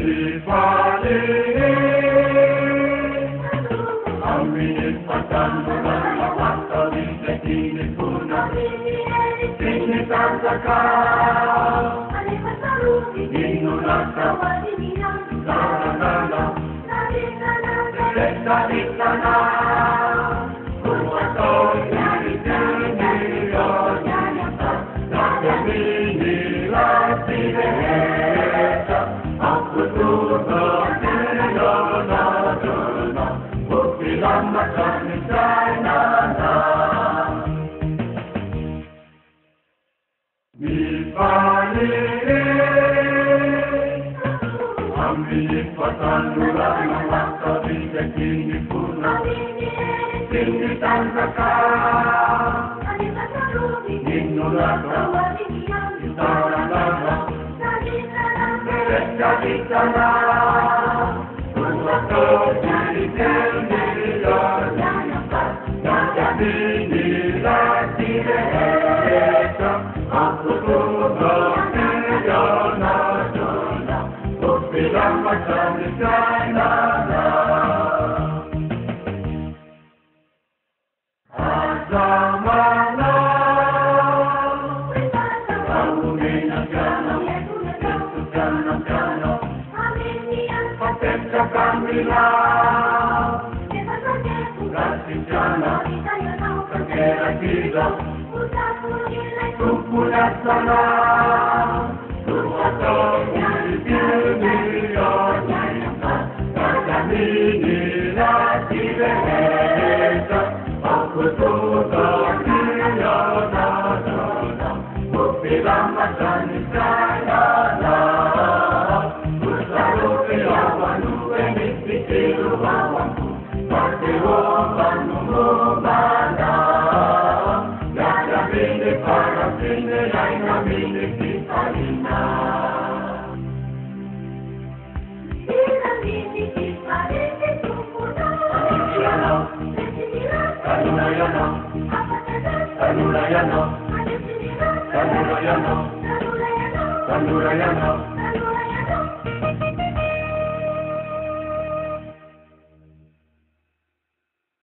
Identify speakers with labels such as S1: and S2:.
S1: Ipale, aminin patandura la pasta vinte kini kuna, kini tansaka, inu nasa, nana, lesta ditana, kuwato yari tini yoni, nada mini la tireta, aku tuha tino na, bukti lama kami sana na. Ipale, aminin patandura la pasta vinte kini kuna, kini tansaka, inu nasa, nana, lesta ditana, kuwato yari tini yoni, nada mini la tireta, aku tuha tino na, bukti lama kami sana na. Azamana, aminin ang gano, ito ganang gano, patensya kami lang, kasing kagera kilo, kumpulat sana, kuwato yari yoni, nada mini la tireta, aku tuha tino na, bukti lama kami sana na. Kusalo kilawan uwemitikiru awanku, patewo panumumana, nada mini para sine laina mini kitalina. Kanurayano,